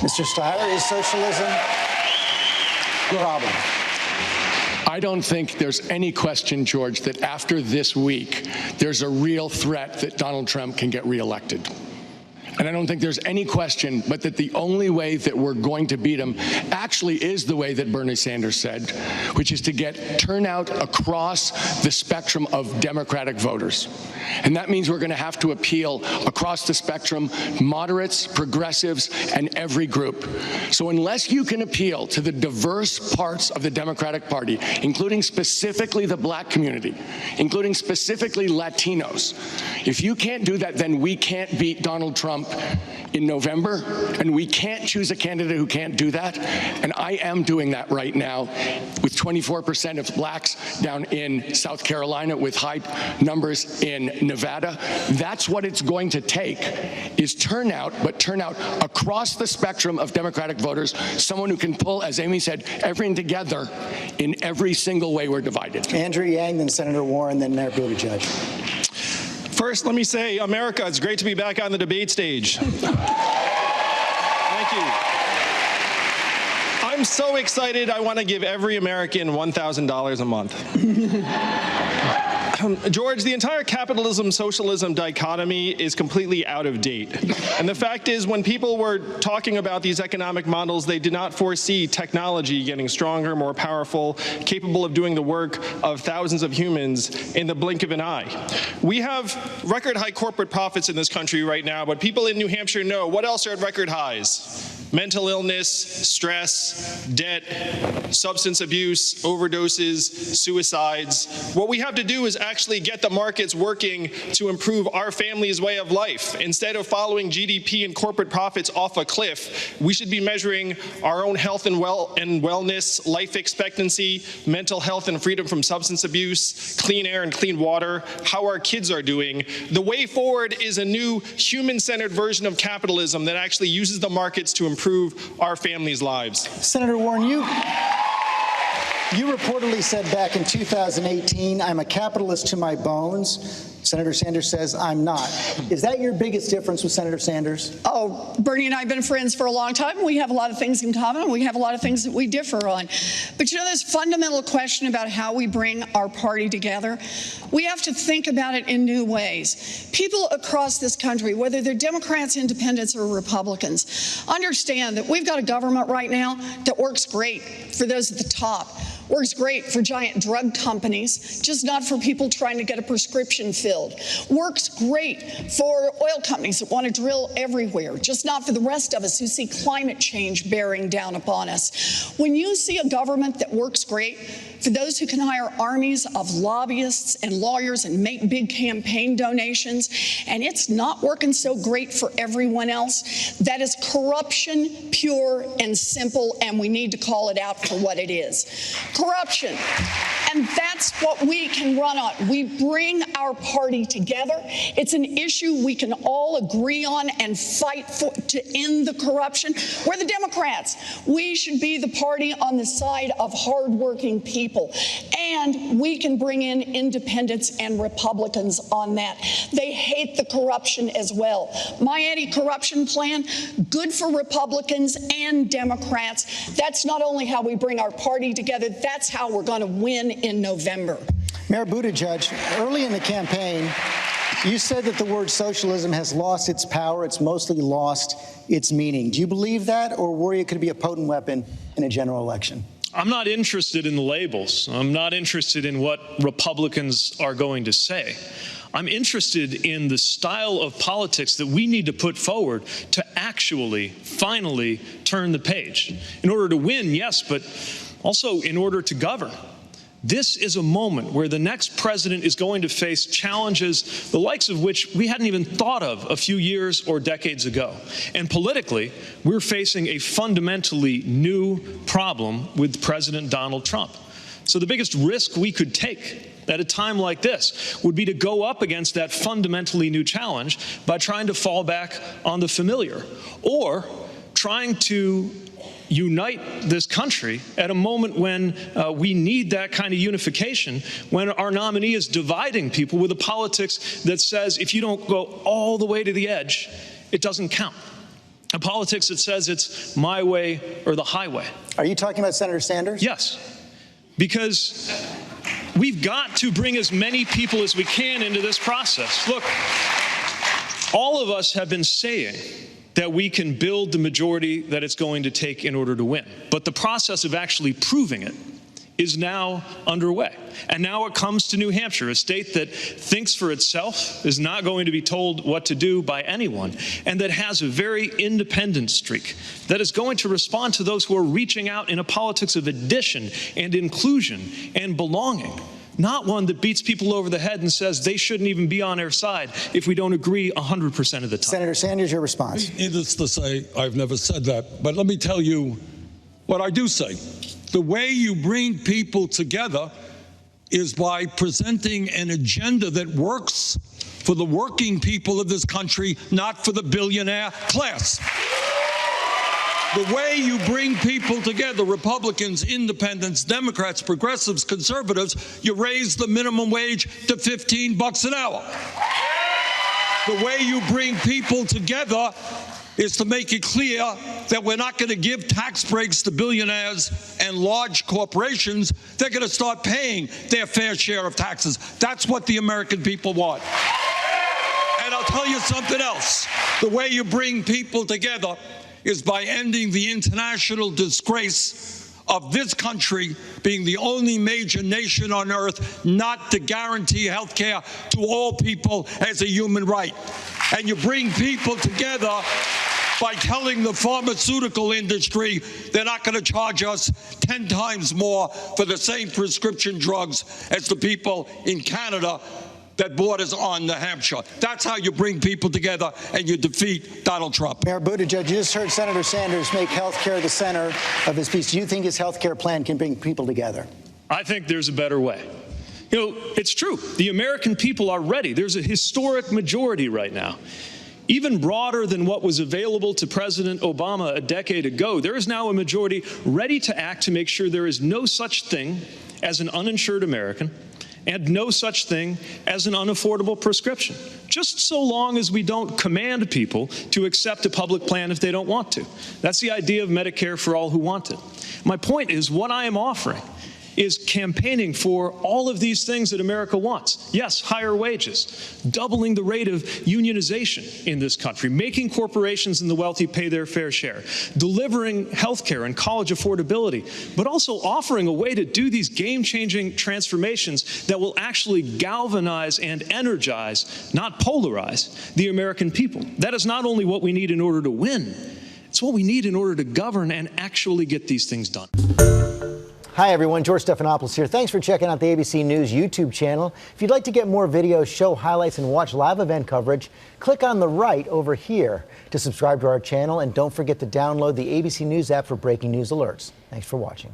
Mr. Steyer, is socialism a problem? I don't think there's any question, George, that after this week, there's a real threat that Donald Trump can get reelected. And I don't think there's any question but that the only way that we're going to beat him actually is the way that Bernie Sanders said, which is to get turnout across the spectrum of Democratic voters. And that means we're going to have to appeal across the spectrum, moderates, progressives, and every group. So unless you can appeal to the diverse parts of the Democratic Party, including specifically the black community, including specifically Latinos, if you can't do that, then we can't beat Donald Trump in November, and we can't choose a candidate who can't do that. And I am doing that right now with 24% of blacks down in South Carolina, with high numbers in Nevada. That's what it's going to take, is turnout, but turnout across the spectrum of Democratic voters, someone who can pull, as Amy said, everything together in every single way we're divided. Andrew Yang, then Senator Warren, then Mayor Buttigieg. First, let me say, America, it's great to be back on the debate stage. Thank you. I'm so excited, I want to give every American $1,000 a month. George, the entire capitalism-socialism dichotomy is completely out of date. And the fact is, when people were talking about these economic models, they did not foresee technology getting stronger, more powerful, capable of doing the work of thousands of humans in the blink of an eye. We have record-high corporate profits in this country right now, but people in New Hampshire know what else are at record highs. Mental illness, stress, debt, substance abuse, overdoses, suicides. What we have to do is actually get the markets working to improve our family's way of life. Instead of following GDP and corporate profits off a cliff, we should be measuring our own health and wellness, life expectancy, mental health and freedom from substance abuse, clean air and clean water, how our kids are doing. The way forward is a new human-centered version of capitalism that actually uses the markets to improve our families' lives. Senator Warren, you reportedly said back in 2018, I'm a capitalist to my bones. Senator Sanders says, I'm not. Is that your biggest difference with Senator Sanders? Oh, Bernie and I have been friends for a long time. We have a lot of things in common, and we have a lot of things that we differ on. But you know, this fundamental question about how we bring our party together, we have to think about it in new ways. People across this country, whether they're Democrats, Independents, or Republicans, understand that we've got a government right now that works great for those at the top, works great for giant drug companies, just not for people trying to get a prescription filled. Works great for oil companies that want to drill everywhere, just not for the rest of us who see climate change bearing down upon us. When you see a government that works great for those who can hire armies of lobbyists and lawyers and make big campaign donations, and it's not working so great for everyone else, that is corruption, pure and simple, and we need to call it out for what it is. Corruption. And that's what we can run on. We bring our party together. It's an issue we can all agree on and fight for to end the corruption. We're the Democrats. We should be the party on the side of hardworking people. And we can bring in independents and Republicans on that. They hate the corruption as well. My anti-corruption plan, good for Republicans and Democrats. That's not only how we bring our party together, that's how we're going to win in November. Mayor Buttigieg, early in the campaign, you said that the word socialism has lost its power. It's mostly lost its meaning. Do you believe that, or worry it could be a potent weapon in a general election? I'm not interested in the labels. I'm not interested in what Republicans are going to say. I'm interested in the style of politics that we need to put forward to actually, finally turn the page. In order to win, yes, but also in order to govern. This is a moment where the next president is going to face challenges the likes of which we hadn't even thought of a few years or decades ago. And politically, we're facing a fundamentally new problem with President Donald Trump. So the biggest risk we could take at a time like this would be to go up against that fundamentally new challenge by trying to fall back on the familiar, or trying to unite this country at a moment when we need that kind of unification, when our nominee is dividing people with a politics that says if you don't go all the way to the edge, it doesn't count. A politics that says it's my way or the highway. Are you talking about Senator Sanders? Yes, because we've got to bring as many people as we can into this process. Look, all of us have been saying that we can build the majority that it's going to take in order to win. But the process of actually proving it is now underway. And now it comes to New Hampshire, a state that thinks for itself, is not going to be told what to do by anyone, and that has a very independent streak, that is going to respond to those who are reaching out in a politics of addition and inclusion and belonging. Not one that beats people over the head and says they shouldn't even be on our side if we don't agree 100% of the time. Senator Sanders, your response. Needless to say, I've never said that, but let me tell you what I do say. The way you bring people together is by presenting an agenda that works for the working people of this country, not for the billionaire class. The way you bring people together, Republicans, independents, Democrats, progressives, conservatives, you raise the minimum wage to $15 an hour. The way you bring people together is to make it clear that we're not going to give tax breaks to billionaires and large corporations. They're going to start paying their fair share of taxes. That's what the American people want. And I'll tell you something else. The way you bring people together is by ending the international disgrace of this country being the only major nation on earth not to guarantee health care to all people as a human right. And you bring people together by telling the pharmaceutical industry they're not going to charge us 10 times more for the same prescription drugs as the people in Canada that borders on New Hampshire. That's how you bring people together and you defeat Donald Trump. Mayor Buttigieg, you just heard Senator Sanders make health care the center of his speech. Do you think his health care plan can bring people together? I think there's a better way. You know, it's true. The American people are ready. There's a historic majority right now. Even broader than what was available to President Obama a decade ago, there is now a majority ready to act to make sure there is no such thing as an uninsured American and no such thing as an unaffordable prescription, just so long as we don't command people to accept a public plan if they don't want to. That's the idea of Medicare for all who want it. My point is, what I am offering is campaigning for all of these things that America wants. Yes, higher wages, doubling the rate of unionization in this country, making corporations and the wealthy pay their fair share, delivering health care and college affordability, but also offering a way to do these game-changing transformations that will actually galvanize and energize, not polarize, the American people. That is not only what we need in order to win, it's what we need in order to govern and actually get these things done. Hi, everyone. George Stephanopoulos here. Thanks for checking out the ABC News YouTube channel. If you'd like to get more videos, show highlights, and watch live event coverage, click on the right over here to subscribe to our channel. And don't forget to download the ABC News app for breaking news alerts. Thanks for watching.